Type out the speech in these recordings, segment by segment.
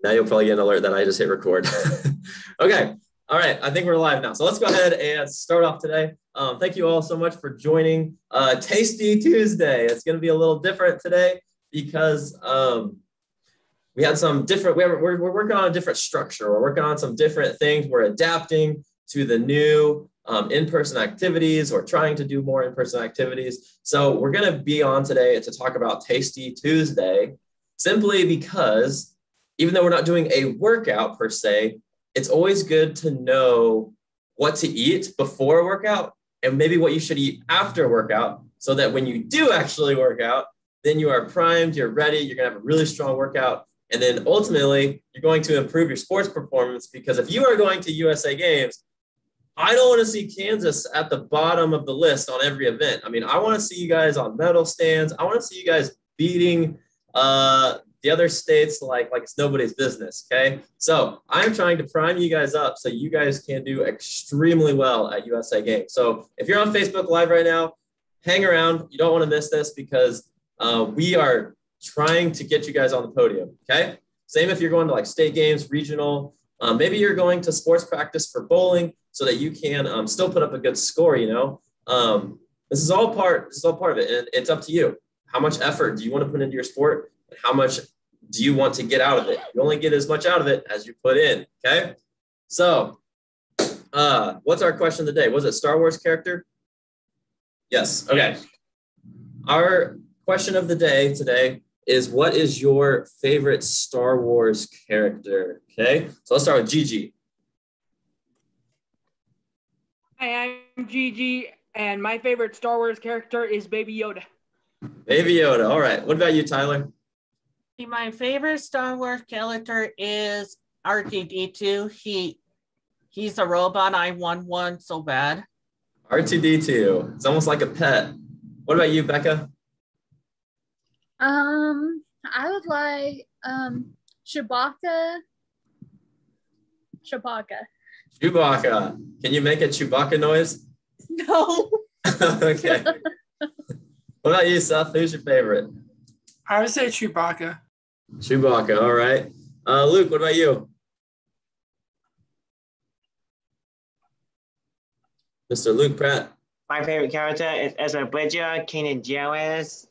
Now you'll probably get an alert that I just hit record. Okay. All right. I think we're live now. So let's go ahead and start off today. Thank you all so much for joining Tasty Tuesday. It's going to be a little different today because we had some different, we're working on a different structure. We're working on some different things. We're adapting to the new in-person activities or trying to do more in-person activities. So we're going to be on today to talk about Tasty Tuesday, simply because even though we're not doing a workout per se, it's always good to know what to eat before a workout and maybe what you should eat after a workout so that when you do actually work out, then you are primed, you're ready, you're going to have a really strong workout. And then ultimately, you're going to improve your sports performance, because if you are going to USA Games, I don't want to see Kansas at the bottom of the list on every event. I mean, I want to see you guys on medal stands. I want to see you guys beating the other states like it's nobody's business, okay? So I'm trying to prime you guys up so you guys can do extremely well at USA Games. So if you're on Facebook Live right now, hang around. You don't want to miss this because we are trying to get you guys on the podium, okay? Same if you're going to like state games, regional, maybe you're going to sports practice for bowling so that you can still put up a good score, you know? This is all part of it, and it's up to you. How much effort do you want to put into your sport? And how much do you want to get out of it? You only get as much out of it as you put in, okay? So what's our question of the day? Was it Star Wars character? Yes, okay. Our question of the day today is, what is your favorite Star Wars character? Okay, so let's start with Gigi. Hi, I'm Gigi, and my favorite Star Wars character is Baby Yoda. Baby Yoda, all right. What about you, Tyler? My favorite Star Wars character is R2-D2. He's a robot. I want one so bad. R2-D2. It's almost like a pet. What about you, Becca? I would like Chewbacca. Chewbacca. Can you make a Chewbacca noise? No. Okay. What about you, Seth? Who's your favorite? I would say Chewbacca. Chewbacca, all right. Luke, what about you? Mr. Luke Pratt. My favorite character is Ezra Bridger, Kanan Jarrus,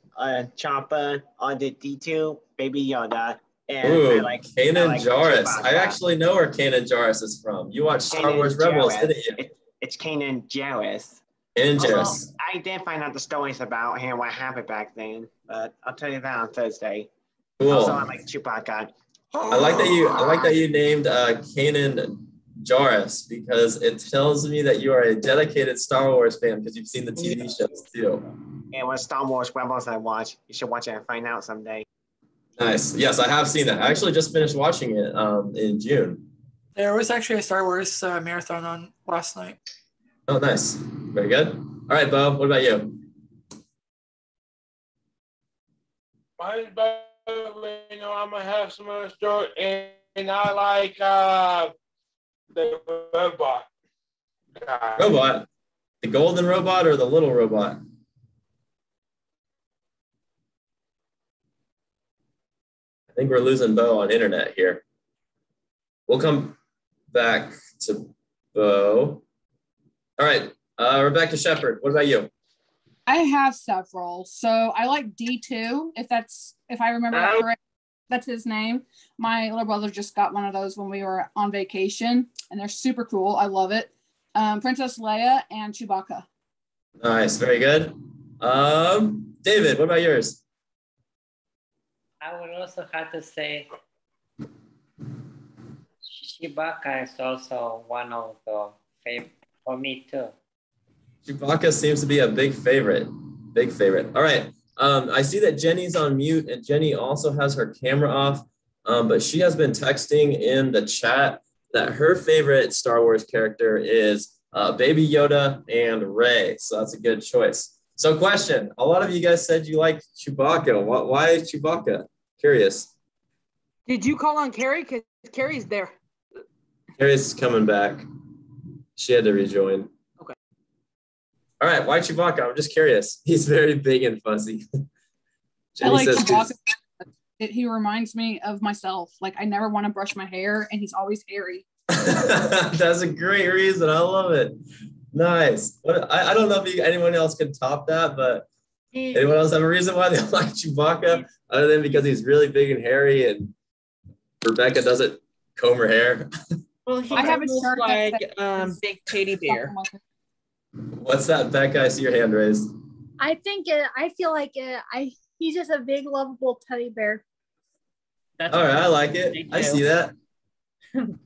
Chopper, R2-D2, Baby Yoda. And Ooh, I Kanan Jarrus. Chewbacca. I actually know where Kanan Jarrus is from. You watched Star Kanan Wars Rebels, Jarrus. didn't you? It's Kanan Jarrus. Kanan Although Jarrus. I did find out the stories about him, what happened back then, but I'll tell you that on Thursday. Cool. Also, I like Chewbacca. I like that you named Kanan Jarrus, because it tells me that you are a dedicated Star Wars fan because you've seen the TV shows too. And when Star Wars Rebels I watch, you should watch it and find out someday. Nice. Yes, I have seen that. I actually just finished watching it in June. There was actually a Star Wars marathon on last night. Oh, nice. Very good. All right, Bo, what about you? Mine's better, you know, I'm gonna have some other story, and I like the robot guy. Robot? The golden robot or the little robot? I think we're losing Bo on internet here. We'll come back to Bo. All right, Rebecca Shepard, what about you? I have several. So I like D2, if I remember that correct. That's his name. My little brother just got one of those when we were on vacation, and they're super cool. I love it. Princess Leia and Chewbacca. Nice, very good. David, what about yours? I would also have to say Chewbacca is also one of the favorite for me too. Chewbacca seems to be a big favorite. Big favorite. All right. I see that Jenny's on mute, and Jenny also has her camera off, but she has been texting in the chat that her favorite Star Wars character is Baby Yoda and Rey. So that's a good choice. So question, a lot of you guys said you like Chewbacca. Why Chewbacca? Curious. Did you call on Carrie? Because Carrie's there. Carrie's coming back. She had to rejoin. Okay. All right, why Chewbacca? I'm just curious. He's very big and fuzzy. I like Chewbacca. he reminds me of myself. Like I never want to brush my hair, and he's always hairy. That's a great reason. I love it. Nice. I don't know if anyone else can top that, but anyone else have a reason why they like Chewbacca other than because he's really big and hairy and Rebecca doesn't comb her hair? Well, he I have a looks shirt like that says- big teddy bear. What's that, Becca? I see your hand raised. I feel like he's just a big, lovable teddy bear. That's All right, I like Me it. I too. see that.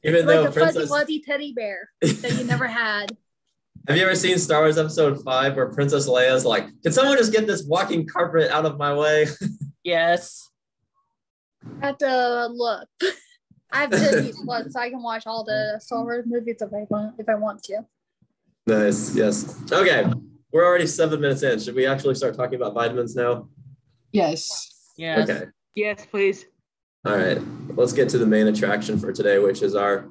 Even though Like a fuzzy Princess, wuzzy teddy bear that you never had. have you ever seen Star Wars Episode 5 where Princess Leia's like, "Can someone just get this walking carpet out of my way?" Yes. I have to look. I have Disney Plus, so I can watch all the Star Wars movies if I want to. Nice. Yes. Okay. We're already 7 minutes in. Should we actually start talking about vitamins now? Yes. Yes. Okay. Yes, please. All right. Let's get to the main attraction for today, which is our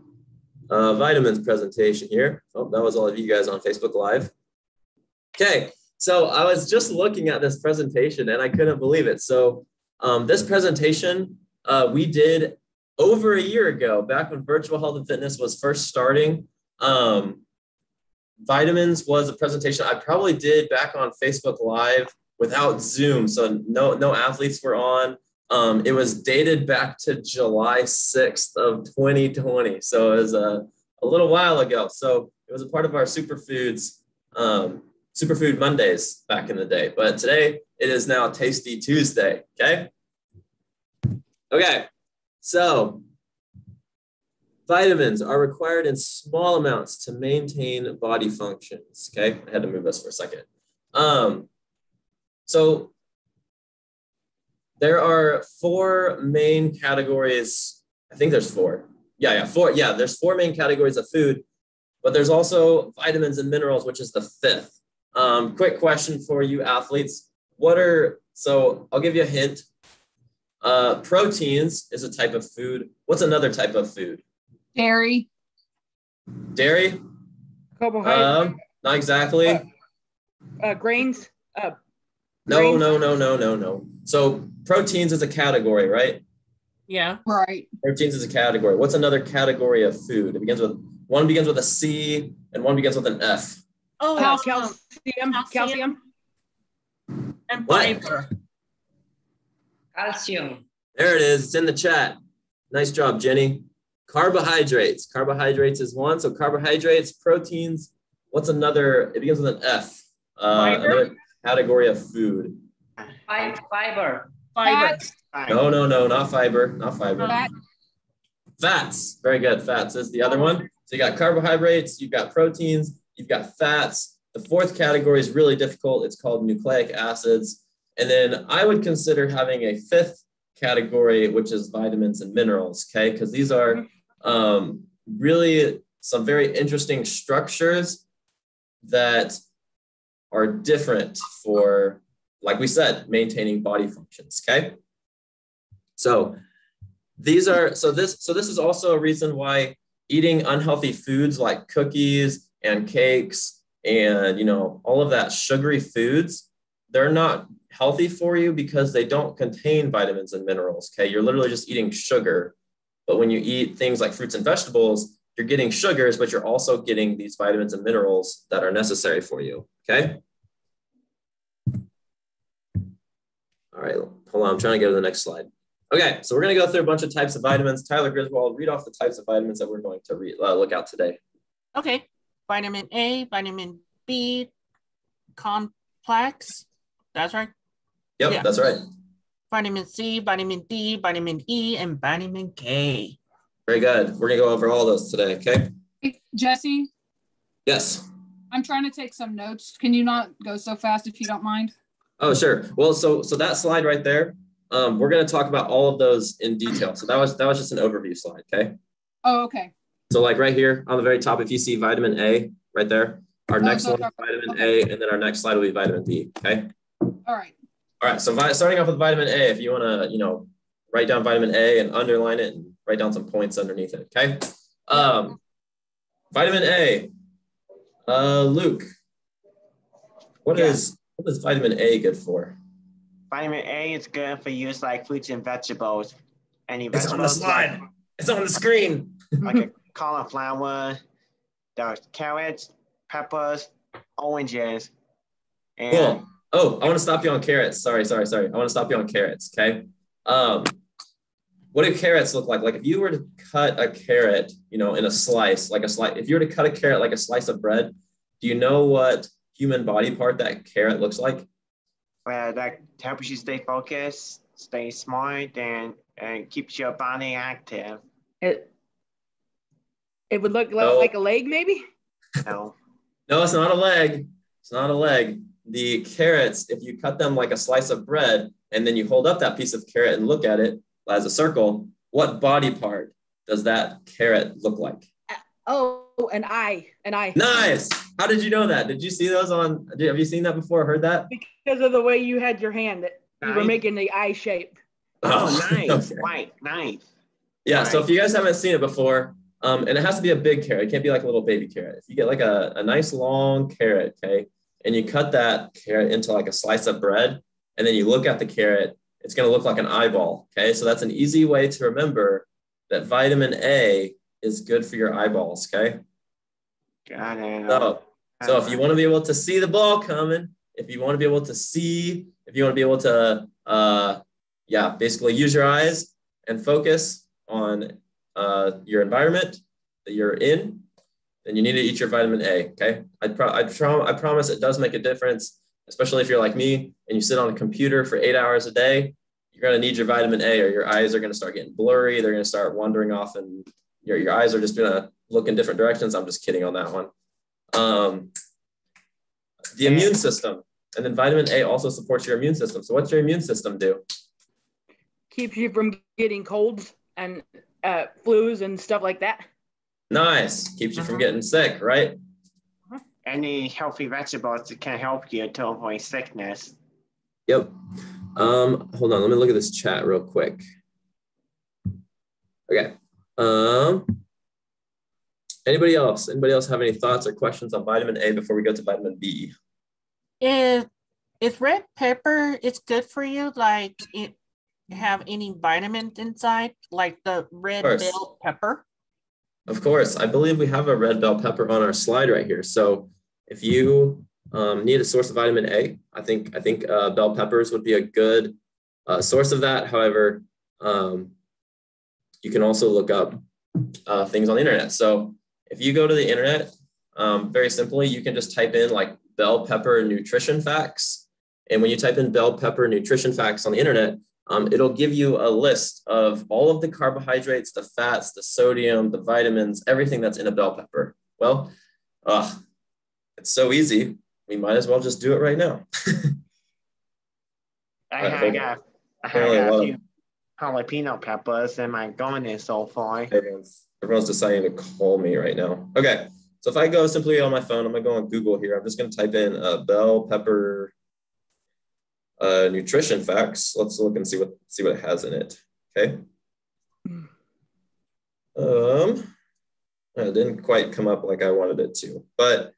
vitamins presentation here. Oh, that was all of you guys on Facebook Live. Okay. So I was just looking at this presentation and I couldn't believe it. So this presentation we did over a year ago, back when virtual health and fitness was first starting. Vitamins was a presentation I probably did back on Facebook Live without Zoom. So no athletes were on. It was dated back to July 6th of 2020. So it was a little while ago. So it was a part of our Superfood Mondays back in the day. But today it is now Tasty Tuesday, okay? Okay, so vitamins are required in small amounts to maintain body functions, okay? I had to move this for a second. So there are four main categories. I think there's four. There's four main categories of food, but there's also vitamins and minerals, which is the fifth. Quick question for you athletes. So I'll give you a hint. Proteins is a type of food. What's another type of food? Dairy. Dairy? Carbohydrates. Not exactly. Grains. No. So proteins is a category, right? Yeah. Right. Proteins is a category. What's another category of food? One begins with a C and one begins with an F. Oh, Calcium. And What? fiber. Calcium. There it is. It's in the chat. Nice job, Jenny. Carbohydrates. Carbohydrates is one. So carbohydrates, proteins. What's another? It begins with an F. Another category of food. Fiber. Fats. No, not fiber. Not fiber. Fats. Very good. Fats is the other one. So you got carbohydrates, you've got proteins, you've got fats. The fourth category is really difficult. It's called nucleic acids. And then I would consider having a fifth category, which is vitamins and minerals, okay? Because these are really some very interesting structures that are different for, like we said, maintaining body functions, okay? So this is also a reason why eating unhealthy foods like cookies and cakes and, all of that sugary foods, they're not healthy for you because they don't contain vitamins and minerals, okay? You're literally just eating sugar. But when you eat things like fruits and vegetables, you're getting sugars, but you're also getting these vitamins and minerals that are necessary for you, okay? All right, hold on, I'm trying to go to the next slide. Okay, so we're gonna go through a bunch of types of vitamins. Tyler Griswold, read off the types of vitamins that we're going to look at today. Okay. Vitamin A, vitamin B complex. That's right. Yep, Yeah. That's right. Vitamin C, vitamin D, vitamin E, and vitamin K. Very good. We're gonna go over all those today, okay? Hey, Jesse, Yes. I'm trying to take some notes. Can you not go so fast if you don't mind? Oh, sure. Well, so that slide right there, we're gonna talk about all of those in detail. So that was just an overview slide, okay? Oh, okay. So like right here on the very top, if you see vitamin A right there, our next one is vitamin A, and then our next slide will be vitamin B, okay? All right. All right, so starting off with vitamin A, if you want to, write down vitamin A and underline it and write down some points underneath it, okay? Vitamin A, Luke, what is vitamin A good for? vitamin A is good for use like fruits and vegetables. Any It's on the vegetables slide. It's on the screen. like a cauliflower, there's carrots, peppers, oranges, and Cool. Oh, I want to stop you on carrots. Sorry. I want to stop you on carrots. Okay. What do carrots look like? Like if you were to cut a carrot, you know, in a slice, like a slice, if you were to cut a carrot like a slice of bread, do you know what human body part that carrot looks like? that helps you stay focused, stay smart, and keeps your body active. It would look No. like a leg, maybe? No. No, it's not a leg. It's not a leg. The carrots, if you cut them like a slice of bread and then you hold up that piece of carrot and look at it as a circle, what body part does that carrot look like? Oh, an eye. Nice. How did you know that? Did you see those on, have you seen that before, heard that? Because of the way you had your hand, that you were Nice. making the eye shape. Oh, nice. Okay. Right, nice. Yeah, so if you guys haven't seen it before, and it has to be a big carrot, it can't be like a little baby carrot. If you get like a nice long carrot, okay, and you cut that carrot into like a slice of bread, and then you look at the carrot, it's going to look like an eyeball, okay? So that's an easy way to remember that vitamin A is good for your eyeballs, okay? Got it. So if you want to be able to see the ball coming, if you want to be able to see, if you want to be able to, basically use your eyes and focus on your environment that you're in, then you need to eat your vitamin A, okay? I promise it does make a difference, especially if you're like me and you sit on a computer for 8 hours a day. You're going to need your vitamin A or your eyes are going to start getting blurry. They're going to start wandering off and your eyes are just going to look in different directions. I'm just kidding on that one. The immune system, and then vitamin A also supports your immune system. So what's your immune system do? Keeps you from getting colds and flus and stuff like that. Nice. Keeps you from getting sick, right? Any healthy vegetables that can help you to avoid sickness. Yep. Hold on. Let me look at this chat real quick. Okay. Anybody else? Anybody else have any thoughts or questions on vitamin A before we go to vitamin B? Is red pepper, it's good for you? Like it have any vitamins inside, like the red bell pepper? Of course. I believe we have a red bell pepper on our slide right here. So if you need a source of vitamin A, I think bell peppers would be a good source of that. However, you can also look up things on the internet. So if you go to the internet, very simply, you can just type in like bell pepper nutrition facts. And when you type in bell pepper nutrition facts on the internet, it'll give you a list of all of the carbohydrates, the fats, the sodium, the vitamins, everything that's in a bell pepper. Well, it's so easy. We might as well just do it right now. I got a few jalapeno peppers in my garden so far. Everyone's deciding to call me right now. Okay, so if I go simply on my phone, I'm gonna go on Google here. I'm just gonna type in bell pepper nutrition facts. Let's look and see what it has in it. Okay. It didn't quite come up like I wanted it to, but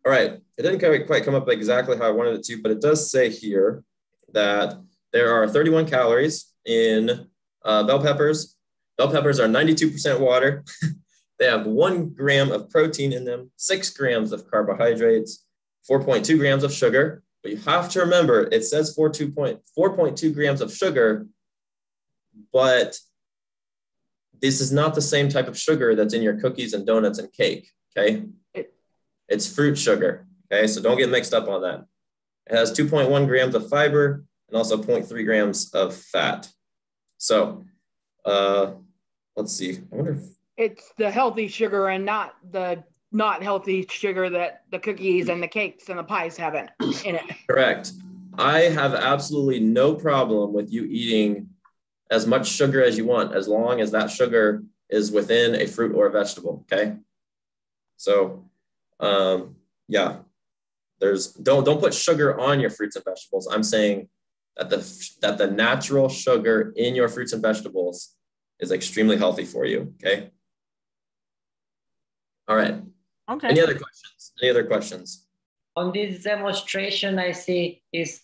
all right, it didn't quite come up exactly how I wanted it to, but it does say here that there are 31 calories in bell peppers. Bell peppers are 92% water. They have 1 gram of protein in them, 6 grams of carbohydrates, 4.2 grams of sugar. But you have to remember, it says 4.2 grams of sugar, but this is not the same type of sugar that's in your cookies and donuts and cake, okay? It's fruit sugar, okay? So don't get mixed up on that. It has 2.1 grams of fiber and also 0.3 grams of fat. So let's see. I wonder if it's the healthy sugar and not the not healthy sugar that the cookies and the cakes and the pies have in it. Correct. I have absolutely no problem with you eating as much sugar as you want, as long as that sugar is within a fruit or a vegetable, okay? So, yeah, don't put sugar on your fruits and vegetables. I'm saying that the natural sugar in your fruits and vegetables is extremely healthy for you, okay? All right. Okay. Any other questions? On this demonstration, I see is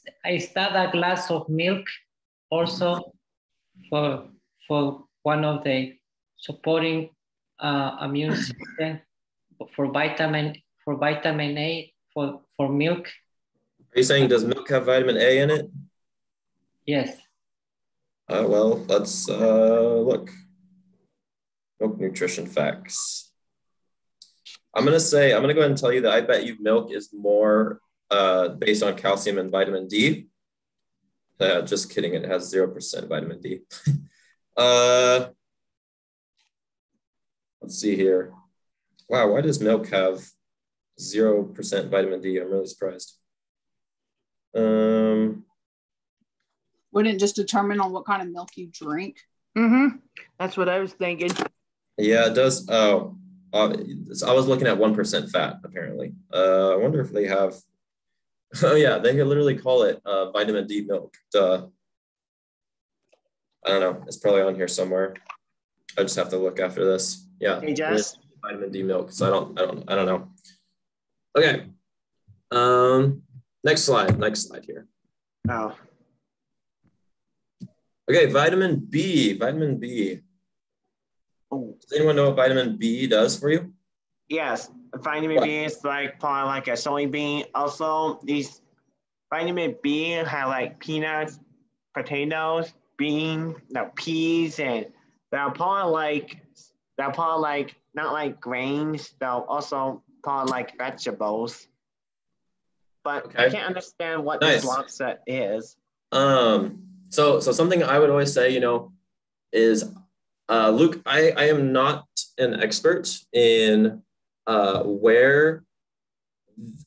that a glass of milk also for one of the supporting immune system for vitamin A for milk. Are you saying does milk have vitamin A in it? Yes. Well, let's look. Milk nutrition facts. I'm gonna go ahead and tell you that I bet you milk is more based on calcium and vitamin D. Just kidding, it has 0% vitamin D. Let's see here. Wow, why does milk have 0% vitamin D? I'm really surprised. Wouldn't it just determine on what kind of milk you drink? That's what I was thinking. Yeah, it does. Oh, I was looking at 1% fat, apparently. I wonder if they have, oh yeah, they could literally call it vitamin D milk. Duh. I don't know. It's probably on here somewhere. I just have to look after this. Yeah. Hey, Jess. Vitamin D milk. So I don't know. Okay. Next slide here. Oh. Okay, vitamin B. Oh. Does anyone know what vitamin B does for you? Yes, vitamin B is like part like a soybean. Also, these vitamin B have like peanuts, potatoes, beans, peas, and they're part like not like grains. They're also part like vegetables. But okay. I can't understand what this block set is. So something I would always say, is Luke, I am not an expert in where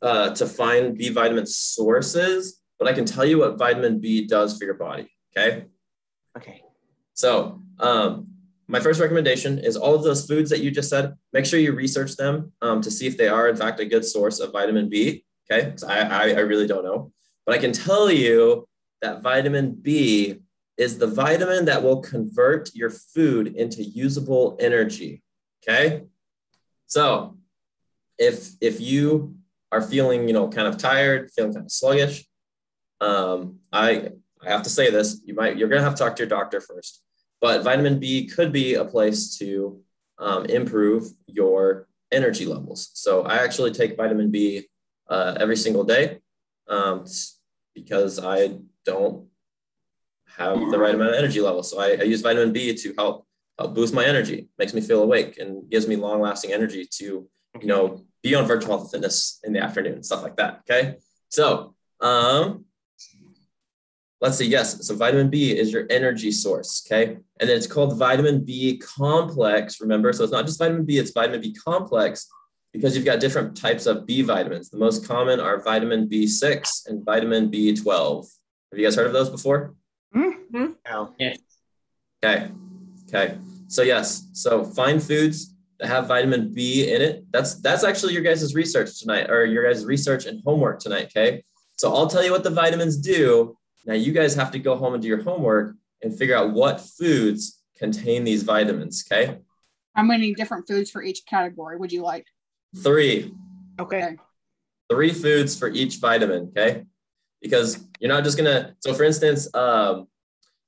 to find B vitamin sources, but I can tell you what vitamin B does for your body. Okay. Okay. So my first recommendation is all of those foods that you just said, make sure you research them to see if they are in fact a good source of vitamin B. Okay. Because I really don't know, but I can tell you that vitamin B is the vitamin that will convert your food into usable energy. Okay. So if you are feeling, kind of tired, feeling kind of sluggish, I have to say this, you're going to have to talk to your doctor first, but vitamin B could be a place to improve your energy levels. So I actually take vitamin B every single day because I don't have the right amount of energy level. So I use vitamin B to help boost my energy, makes me feel awake and gives me long lasting energy to, be on virtual health fitness in the afternoon, stuff like that. Okay. So, let's see. Yes. So vitamin B is your energy source. Okay. And then it's called vitamin B complex. Remember, so it's not just vitamin B, it's vitamin B complex because you've got different types of B vitamins. The most common are vitamin B6 and vitamin B12. Have you guys heard of those before? No. Yes. Okay. So yes. So find foods that have vitamin B in it. That's actually your guys' research tonight, or your guys' research and homework tonight. Okay. So I'll tell you what the vitamins do. Now you guys have to go home and do your homework and figure out what foods contain these vitamins. Okay. How many different foods for each category would you like? 3. Okay. 3 foods for each vitamin. Okay. Because you're not just gonna, so for instance,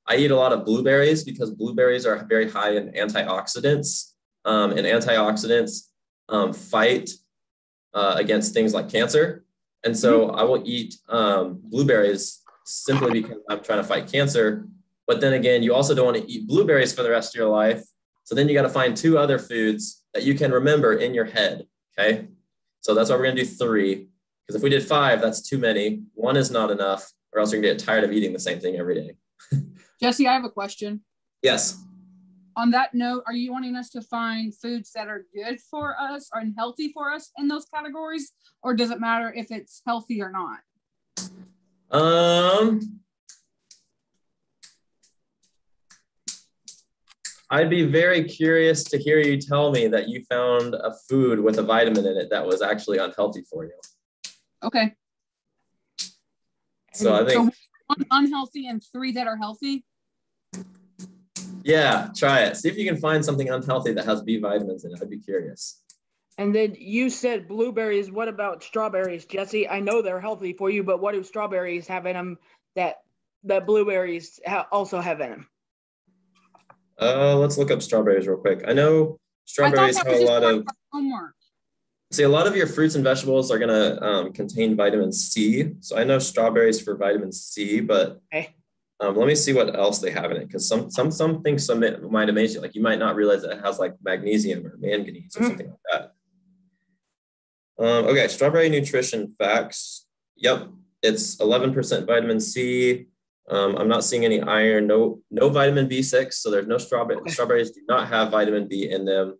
I eat a lot of blueberries because blueberries are very high in antioxidants, and antioxidants fight against things like cancer. And so I will eat blueberries simply because I'm trying to fight cancer. But then again, you also don't want to eat blueberries for the rest of your life. So then you got to find 2 other foods that you can remember in your head. Okay. So that's why we're going to do 3. Because if we did 5, that's too many. 1 is not enough, or else you're going to get tired of eating the same thing every day. Jesse, I have a question. Yes. On that note, are you wanting us to find foods that are good for us or healthy for us in those categories? Or does it matter if it's healthy or not? I'd be very curious to hear you tell me that you found a food with a vitamin in it that was actually unhealthy for you. Okay. So I think 1 unhealthy and 3 that are healthy. Yeah, try it. See if you can find something unhealthy that has B vitamins in it. I'd be curious. And then you said blueberries. What about strawberries, Jesse? I know they're healthy for you, but what do strawberries have in them that blueberries also have in them? Let's look up strawberries real quick. I know strawberries have a lot of homework. See, a lot of your fruits and vegetables are gonna contain vitamin C. So I know strawberries for vitamin C, but let me see what else they have in it, because some things might amaze you. Like you might not realize that it has like magnesium or manganese or something like that. Okay, strawberry nutrition facts. Yep, it's 11% vitamin C. I'm not seeing any iron, no vitamin B6. So there's no strawberries do not have vitamin B in them.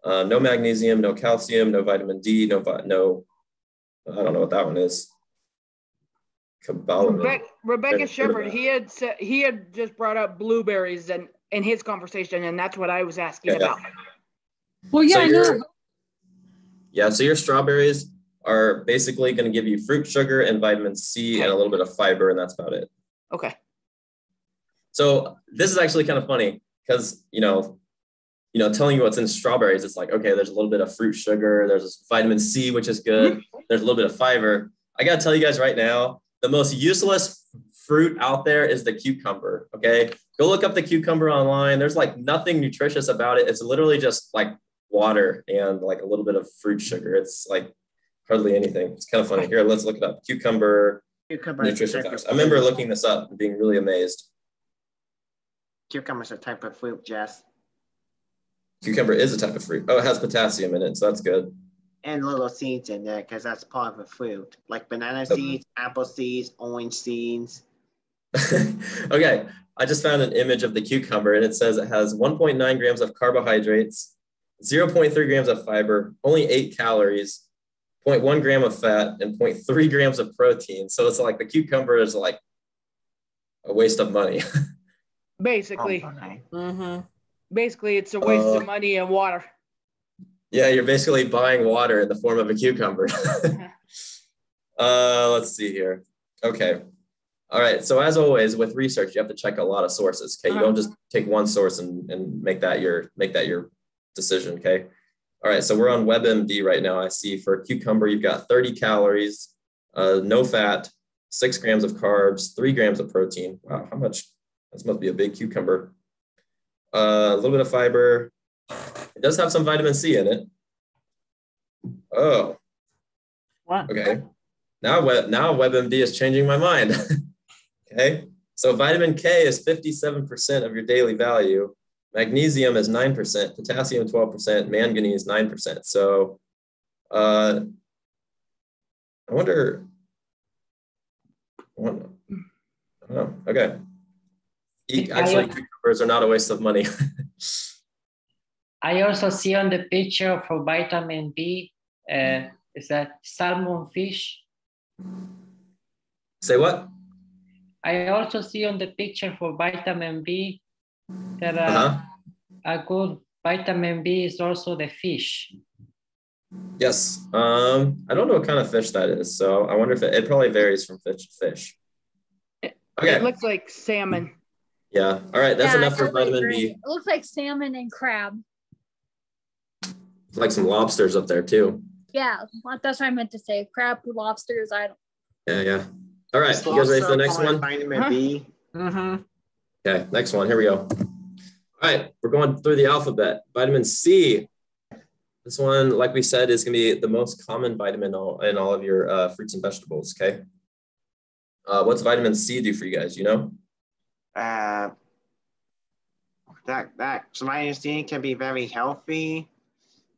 No magnesium, no calcium, no vitamin D, no, I don't know what that one is. Rebecca Shepherd, he had just brought up blueberries in his conversation, and that's what I was asking about. Well, yeah, so so your strawberries are basically going to give you fruit sugar and vitamin C and a little bit of fiber, and that's about it. Okay. So this is actually kind of funny because, telling you what's in strawberries, it's like, okay, there's a little bit of fruit sugar. There's vitamin C, which is good. There's a little bit of fiber. I got to tell you guys right now, the most useless fruit out there is the cucumber. Okay. Go look up the cucumber online. There's like nothing nutritious about it. It's literally just like water and like a little bit of fruit sugar. It's like hardly anything. It's kind of funny. Here, let's look it up. Cucumber nutrition facts. I remember looking this up and being really amazed. Cucumber is a type of fruit, Jess. Cucumber is a type of fruit. Oh, it has potassium in it, so that's good. And little seeds in there, because that's part of a fruit. Like banana seeds, apple seeds, orange seeds. Okay, I just found an image of the cucumber, and it says it has 1.9 grams of carbohydrates, 0.3 grams of fiber, only 8 calories, 0.1 gram of fat, and 0.3 grams of protein. So it's like the cucumber is like a waste of money. Basically. Basically, it's a waste of money and water. Yeah, you're basically buying water in the form of a cucumber. Let's see here. Okay. All right. So as always, with research, you have to check a lot of sources. Okay. You don't just take one source and make that your decision. Okay. All right. So we're on WebMD right now. I see for cucumber, you've got 30 calories, no fat, 6 grams of carbs, 3 grams of protein. Wow. How much? This must be a big cucumber. A little bit of fiber. It does have some vitamin C in it. Oh. Wow. Okay. Now WebMD is changing my mind. Okay. So vitamin K is 57% of your daily value. Magnesium is 9%, potassium 12%, manganese 9%. So I wonder. Oh, okay. Actually, cucumbers are not a waste of money. I also see on the picture for vitamin B, is that salmon fish? Say what? I also see on the picture for vitamin B that a good vitamin B is also the fish. Yes. I don't know what kind of fish that is, so I wonder if it probably varies from fish to fish. Okay. It looks like salmon. Yeah. All right. That's enough for vitamin B. It looks like salmon and crab. Like some lobsters up there too. Yeah, that's what I meant to say. Crab, lobsters. Yeah. All right. You guys ready for the next one? Vitamin B. Okay. Next one. Here we go. All right. We're going through the alphabet. Vitamin C. This one, like we said, is going to be the most common vitamin in all of your fruits and vegetables. Okay. What's vitamin C do for you guys? You know? So vitamin C can be very healthy.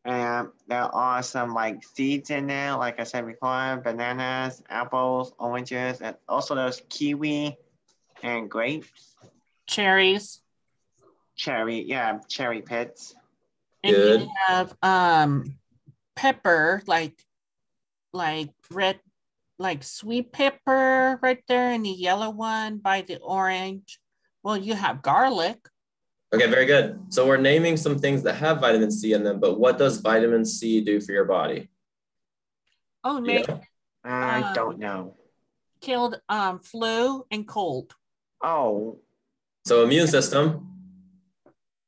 And there are some like seeds in there, like I said before, bananas, apples, oranges, and also there's kiwi and grapes. Cherries. Cherry pits. And you have pepper, like red, like sweet pepper right there, and the yellow one by the orange. Well, you have garlic. Okay, very good. So we're naming some things that have vitamin C in them, but what does vitamin C do for your body? Oh, maybe. I don't know. Killed flu and cold. Oh. So immune system.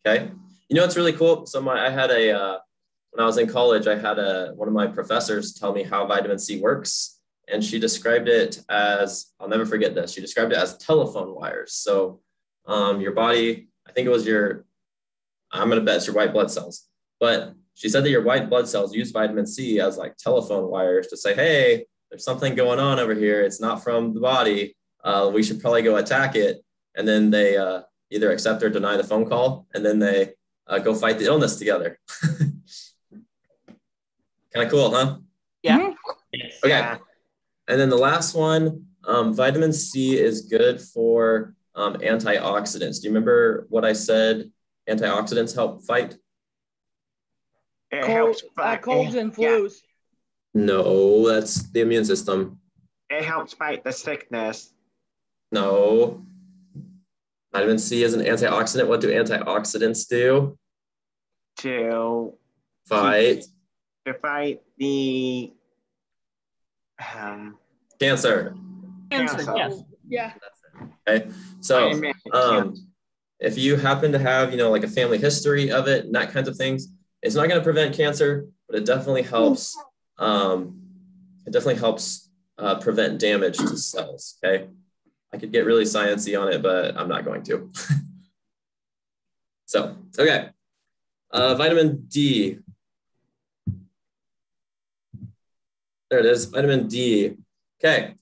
Okay. You know what's really cool? So I had a when I was in college, I had one of my professors tell me how vitamin C works. And she described it as, I'll never forget this. She described it as telephone wires. So your body, I think it was I'm going to bet it's your white blood cells. But she said that your white blood cells use vitamin C as like telephone wires to say, hey, there's something going on over here. It's not from the body. We should probably go attack it. And then they either accept or deny the phone call. And then they go fight the illness together. Kind of cool, huh? Yeah. Okay. And then the last one, vitamin C is good for antioxidants. Do you remember what I said? Antioxidants help fight? It helps fight colds and flus. No, that's the immune system. It helps fight the sickness. No. Vitamin C is an antioxidant. What do antioxidants do? To fight the cancer. Yes. Yeah. Okay. So if you happen to have, like a family history of it and that kinds of things, it's not going to prevent cancer, but it definitely helps. Prevent damage to cells. Okay. I could get really sciencey on it, but I'm not going to. So, okay. Vitamin D. There it is, vitamin D. Okay.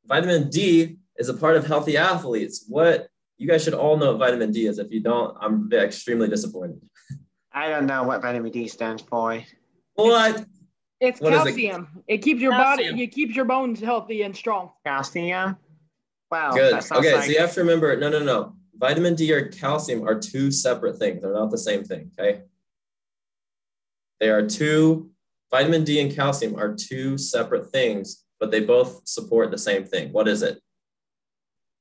Vitamin D is a part of healthy athletes. You guys should all know what vitamin D is. If you don't, I'm extremely disappointed. I don't know what vitamin D stands for. What? It's What is it? calcium. It keeps your it keeps your bones healthy and strong. Calcium? Wow. Good. That sounds Okay, like... so you have to remember, no. Vitamin D or calcium are two separate things. They're not the same thing, okay? Vitamin D and calcium are two separate things, but they both support the same thing. What is it?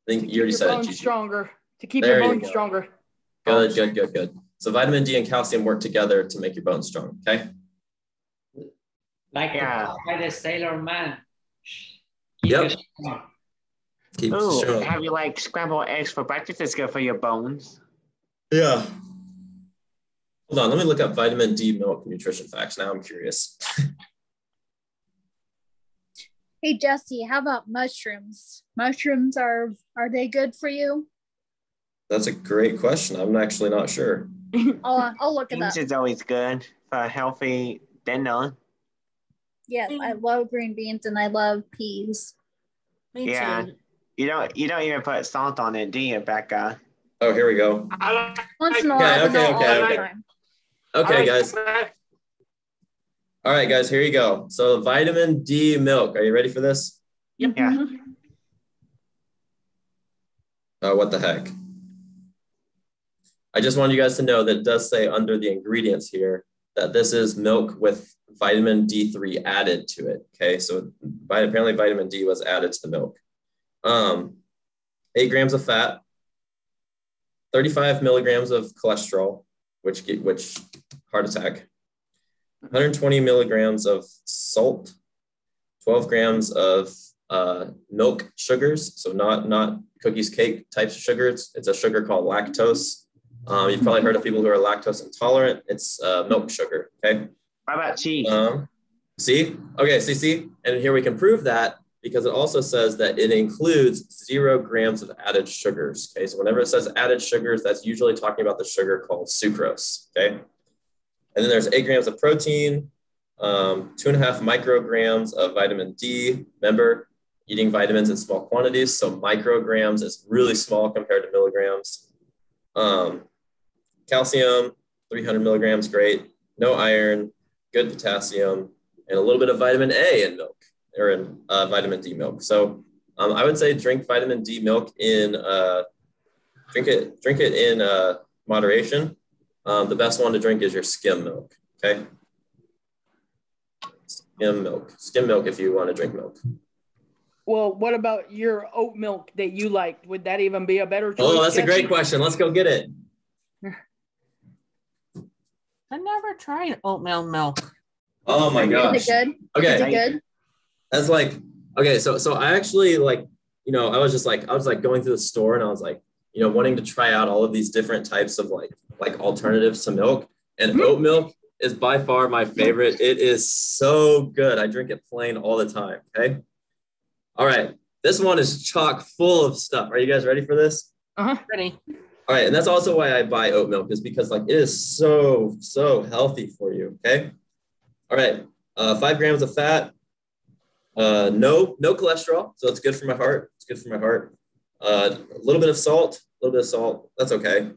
I think you already said it. Stronger. To keep There your you bones go. stronger. Good. So vitamin D and calcium work together to make your bones strong, okay? Like by the Sailor Man. Yep. Ooh, have you scrambled eggs for breakfast? It's good for your bones. Yeah. Hold on, let me look up vitamin D milk nutrition facts. Now I'm curious. Hey Jesse, how about mushrooms? Mushrooms are they good for you? That's a great question. I'm actually not sure. I'll look it up. Beans is always good for a healthy dinner. Yes, I love green beans and I love peas. Me Yeah. too. You don't even put salt on it, do you, Becca? Oh, here we go. Once in a while, but not all the okay. time. Okay, guys. All right, guys, here you go. So vitamin D milk. Are you ready for this? Yep. Yeah. Oh, what the heck? I just want you guys to know that it does say under the ingredients here that this is milk with vitamin D3 added to it. Okay, so apparently vitamin D was added to the milk. 8 grams of fat, 35 milligrams of cholesterol, which heart attack, 120 milligrams of salt, 12 grams of milk sugars, so not cookies, cake types of sugars. It's a sugar called lactose. You've probably heard of people who are lactose intolerant. It's milk sugar, okay? How about cheese? See? Okay, see? And here we can prove that because it also says that it includes 0 grams of added sugars, okay? So whenever it says added sugars, that's usually talking about the sugar called sucrose, okay? And then there's 8 grams of protein, 2.5 micrograms of vitamin D. Remember, eating vitamins in small quantities, so micrograms is really small compared to milligrams. Calcium, 300 milligrams, great. No iron, good potassium, and a little bit of vitamin A in milk, or in vitamin D milk. So I would say drink vitamin D milk in, drink it in moderation. The best one to drink is your skim milk, okay? Skim milk if you want to drink milk. Well, what about your oat milk that you liked? Would that even be a better choice? Oh, that's a Jesse? great question. Let's go get it. I never tried oatmeal milk. Oh my gosh. Is it good? Okay. Is it good? That's okay. So I actually I was going through the store and I was wanting to try out all of these different types of like alternatives to milk, and oat milk is by far my favorite. It is so good. I drink it plain all the time, okay? All right, this one is chock full of stuff. Are you guys ready for this? Ready. All right, and that's also why I buy oat milk, is because like it is so healthy for you, okay? All right, 5 grams of fat, no cholesterol, so it's good for my heart. It's good for my heart. A little bit of salt, that's okay.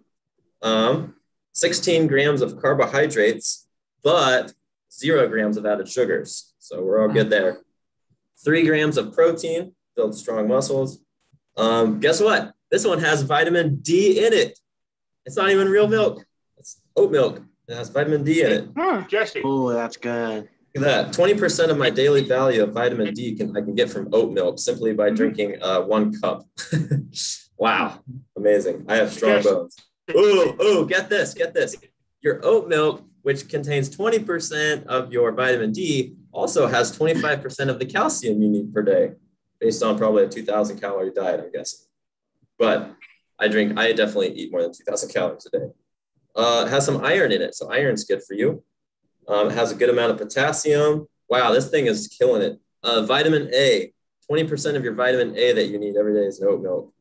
16 grams of carbohydrates, but 0 grams of added sugars. So we're all good there. 3 grams of protein, builds strong muscles. Guess what? This one has vitamin D in it. It's not even real milk. It's oat milk. It has vitamin D in it. Jesse. Oh, that's good. Look at that. 20% of my daily value of vitamin D I can get from oat milk simply by drinking 1 cup. Wow. Amazing. I have strong bones. Oh, get this. Your oat milk, which contains 20% of your vitamin D, also has 25% of the calcium you need per day, based on probably a 2,000 calorie diet, I'm guessing. But I definitely eat more than 2,000 calories a day. It has some iron in it, so iron's good for you. It has a good amount of potassium. Wow, this thing is killing it. Vitamin A, 20% of your vitamin A that you need every day is in oat milk.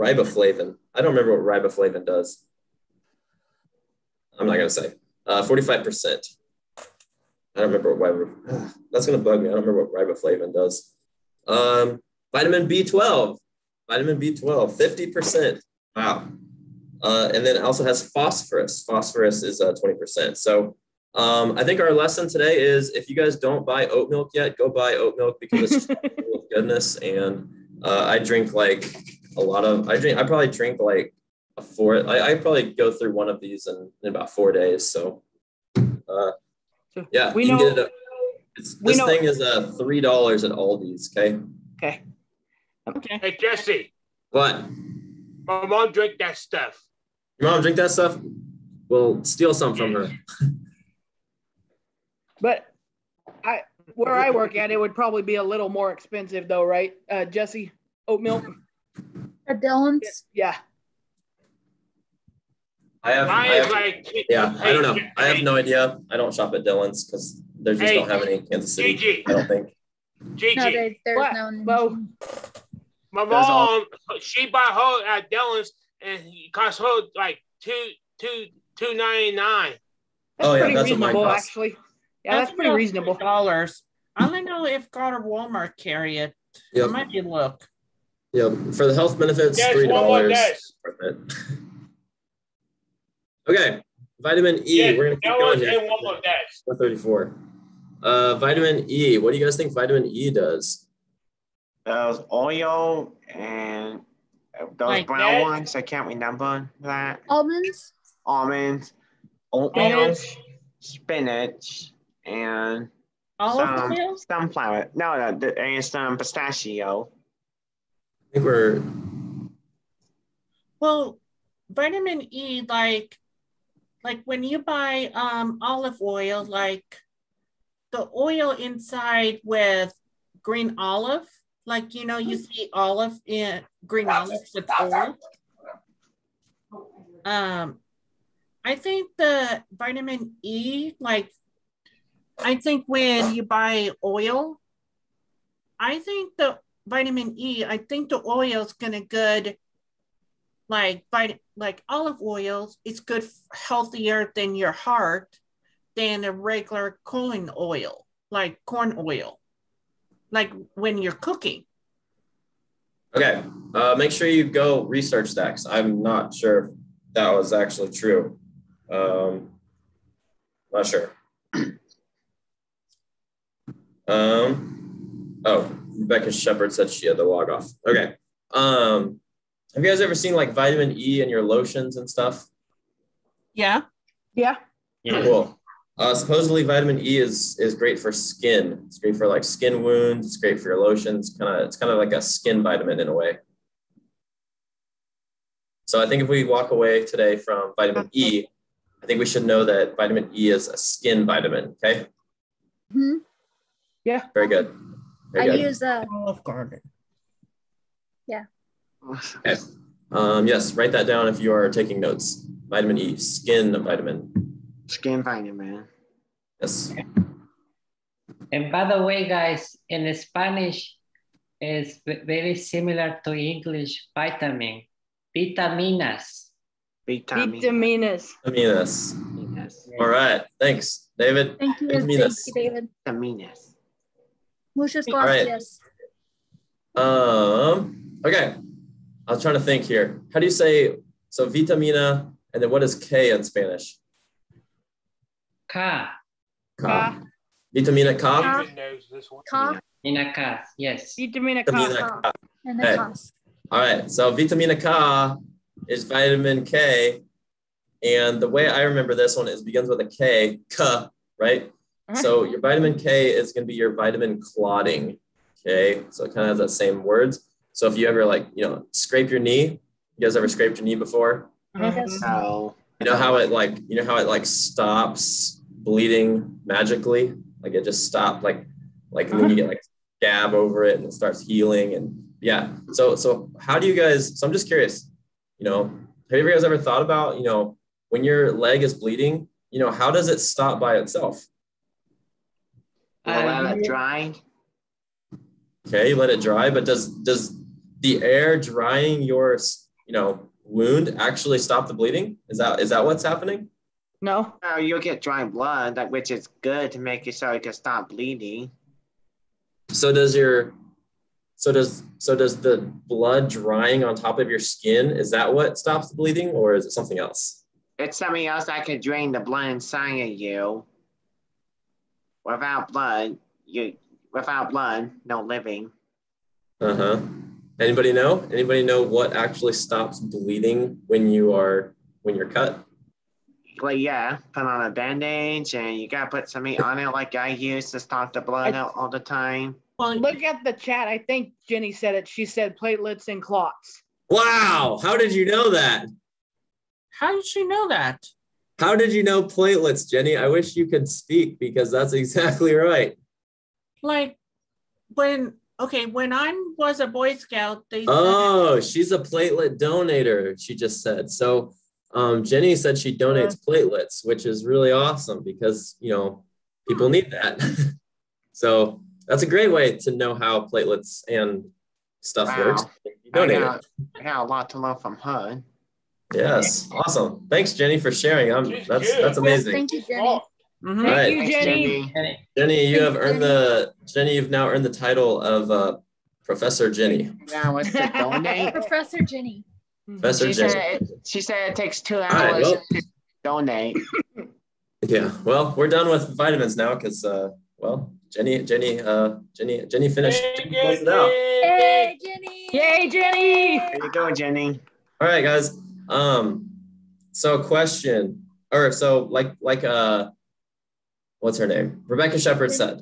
Riboflavin. I don't remember what riboflavin does. I'm not going to say. 45%. I don't remember what that's going to bug me. I don't remember what riboflavin does. Vitamin B12. Vitamin B12, 50%. Wow. And then it also has phosphorus. Phosphorus is 20%. So I think our lesson today is, if you guys don't buy oat milk yet, go buy oat milk, because it's full of goodness. And I drink like I probably drink like a 4. I probably go through one of these in about 4 days. So yeah, you can get it. This thing is $3 at Aldi's. Okay. Hey, Jesse. What? My mom drink that stuff. Your mom drink that stuff? Well, steal some from her. But where I work at, it would probably be a little more expensive though, right, Jesse? Oat milk? At Dylan's? Yeah. I don't know. I have no idea. I don't shop at Dylan's because they just don't have any in Kansas City. Gigi. I don't think. Gigi. No, there's no. My mom, she bought her at Dylan's, and it cost her like $2.99. Oh yeah, pretty that's what mine reasonable, costs. actually. Yeah, that's pretty reasonable. $4. I don't know if God or Walmart carry it. Yep. I might be look. Yep. For the health benefits, Yes, $3. Walmart does. Worth it. Okay, vitamin E. Yes, We're gonna keep going here. and Walmart does. 434. Vitamin E. What do you guys think vitamin E does? Those oil and those Like brown that? ones. I can't remember that. Almonds? Almonds, oatmeal, Spinach. spinach, and Olive oil? sunflower. No, and some pistachio. I think we're Well, vitamin E, like when you buy olive oil, like the oil inside with green olive, like, you know, you see olive in green olives with oil. I think the vitamin E, like, I think when you buy oil, I think the vitamin E, I think the oil is gonna good, like olive oils, it's good, healthier than your heart than a regular cooling oil, like corn oil, like when you're cooking. okay. Make sure you go research that, because I'm not sure if that was actually true. Not sure. Oh, Rebecca Shepard said she had to log off. Okay. Have you guys ever seen like vitamin E in your lotions and stuff? Yeah. Yeah. Cool. Supposedly vitamin E is great for skin. It's great for like skin wounds. It's great for your lotions. It's kind of like a skin vitamin in a way. So I think if we walk away today from vitamin E, I think we should know that vitamin E is a skin vitamin. Okay. Hmm. Yeah. Very good. Very I good. use Olive Garden. Yeah. Okay. Yes, write that down if you are taking notes. Vitamin E, skin vitamin. Skin vitamin. Yes. And by the way, guys, in Spanish, it's very similar to English vitamin, vitaminas. Vitaminas. Vitaminas. Yes. All right. Thanks, David. Thank you. Vitaminas. Thank you, David. Vitaminas. Muchas All right. gracias. Okay. I was trying to think here. How do you say, so vitamina, and then what is K in Spanish? Ka. Ka. Vitamina K? David knows this one. Ka In Ka, yes. Vitamina Vitamina K. K. and Hey. then Kas. All right. So vitamina K is vitamin K. And the way I remember this one is begins with a K, K, right? So your vitamin K is going to be your vitamin clotting. Okay. So it kind of has that same words. So if you ever scrape your knee, you guys ever scraped your knee before? Yes. So You know how it stops bleeding magically? Like it just stopped, and then you get like scab over it and it starts healing. And yeah. So how do you guys, so I'm just curious, have you guys ever thought about, when your leg is bleeding, how does it stop by itself? let it dry. Okay, you let it dry, but does the air drying your, wound actually stop the bleeding? Is that what's happening? No. Oh, you'll get dry blood, which is good to make it so it can stop bleeding. So does the blood drying on top of your skin, is that what stops the bleeding, or is it something else? It's something else that can drain the blood inside of you. Without blood, no living. Uh-huh. Anybody know what actually stops bleeding when you're cut? Well, yeah, put on a bandage and you gotta put something on it like I use to stop the blood out all the time. Well, Look at the chat. I think Jenny said it. She said platelets and clots. Wow, how did you know that? how did she know that? How did you know platelets, Jenny? I wish you could speak because that's exactly right. Like when I was a Boy Scout, they Oh, she's a platelet donator, she just said. So Jenny said she donates platelets, which is really awesome because, people need that. So that's a great way to know how platelets and stuff works. You donate it. I got a lot to learn from her. Yes, awesome. Thanks, Jenny, for sharing. That's amazing. Thank you, Jenny. Mhm. Thank right. you, Thanks, Jenny. Jenny, you've now earned the title of Professor Jenny. Now it's to donate. Professor Jenny. Professor Jenny. She said it takes 2 hours right, well. to donate. Yeah, well, we're done with vitamins now because, Jenny finished. Jenny closed it out. Hey, Jenny. Yay, Jenny. There you go, Jenny. All right, guys. So question, what's her name? Rebecca Shepherd said.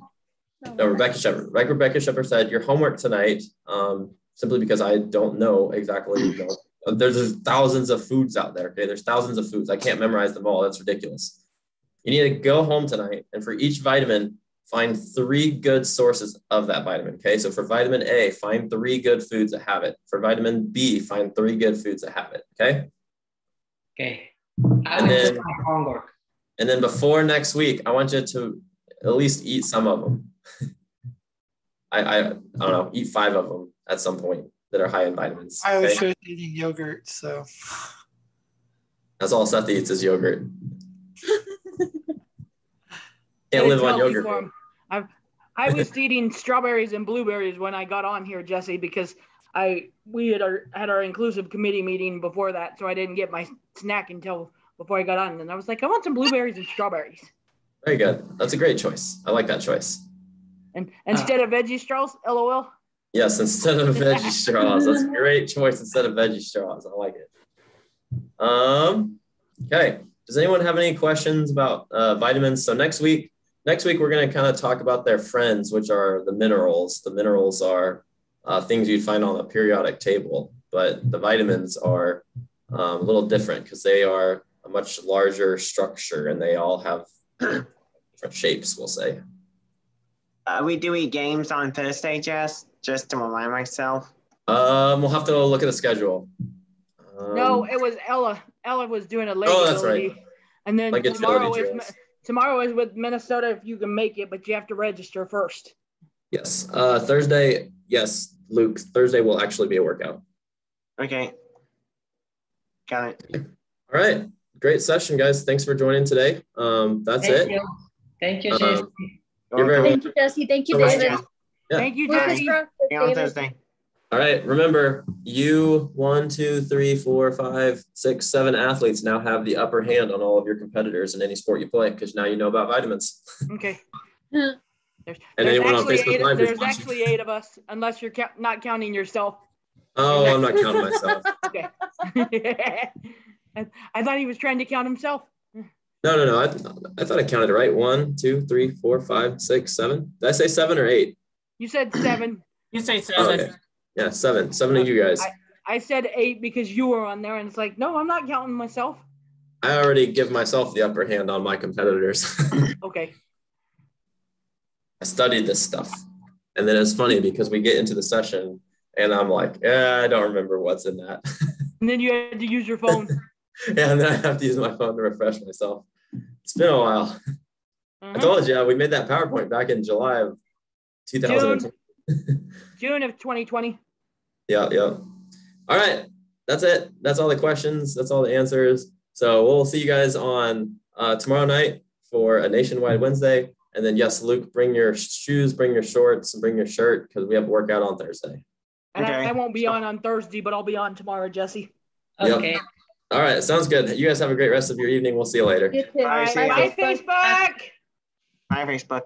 No, Rebecca Shepherd. Rebecca Shepherd said your homework tonight, simply because I don't know exactly, there's thousands of foods out there, okay? There's thousands of foods. I can't memorize them all. That's ridiculous. You need to go home tonight and for each vitamin, find 3 good sources of that vitamin, okay? So for vitamin A, find 3 good foods that have it. For vitamin B, find 3 good foods that have it, okay? Okay. And then, my homework. and then before next week, I want you to at least eat some of them. I don't know, eat 5 of them at some point that are high in vitamins. I was Okay? just eating yogurt, so That's all Seth eats is yogurt. Can't live on yogurt. I was eating strawberries and blueberries when I got on here, Jesse, because we had our inclusive committee meeting before that, so I didn't get my snack until before I got on. And I was like, I want some blueberries and strawberries. Very good. That's a great choice. I like that choice. And instead of veggie straws, LOL. Yes, instead of veggie straws. That's a great choice instead of veggie straws. I like it. Okay. Does anyone have any questions about vitamins? So next week we're going to kind of talk about their friends, which are the minerals. The minerals are things you'd find on a periodic table, but the vitamins are a little different because they are a much larger structure and they all have different shapes, we'll say. Are we doing games on Thursday, just to remind myself? We'll have to look at the schedule. No, it was Ella. Ella was doing a leg Oh, that's ability. right. And then Like tomorrow is with Minnesota if you can make it, but you have to register first. Yes. Thursday, yes, Luke, Thursday will actually be a workout. Okay. Got it. All right. Great session, guys. Thanks for joining today. That's Thank it. you. Thank you, Jesse. You're very Thank you, Jesse. Thank you, So much, David. Jess. Yeah. Thank you, Bye. Jesse. See you on Thursday. All right. Remember, you 1, 2, 3, 4, 5, 6, 7 athletes now have the upper hand on all of your competitors in any sport you play because now you know about vitamins. Okay. And anyone on Facebook Live who's There's watching. actually 8 of us, unless you're not counting yourself. Oh, I'm not counting myself. Okay. I thought he was trying to count himself. No. I thought I counted it right. 1, 2, 3, 4, 5, 6, 7. Did I say 7 or 8? You said 7. You say Oh, 7. okay. Yeah, 7. 7 of you guys. I said 8 because you were on there, and it's like, no, I'm not counting myself. I already give myself the upper hand on my competitors. Okay. I studied this stuff. And then it's funny because we get into the session and I'm like, I don't remember what's in that. And then you had to use your phone. Yeah, and then I have to use my phone to refresh myself. It's been a while. I told you, we made that PowerPoint back in July of 2010. June of 2020. Yeah. All right. That's it. That's all the questions. That's all the answers. So we'll see you guys on tomorrow night for a Nationwide Wednesday. And then, yes, Luke, bring your shoes, bring your shorts, and bring your shirt because we have a workout on Thursday. And Okay. I won't be on Thursday, but I'll be on tomorrow, Jesse. Okay. Yep. All right. Sounds good. You guys have a great rest of your evening. We'll see you later. You too. Bye, Bye, Facebook. Bye, Facebook.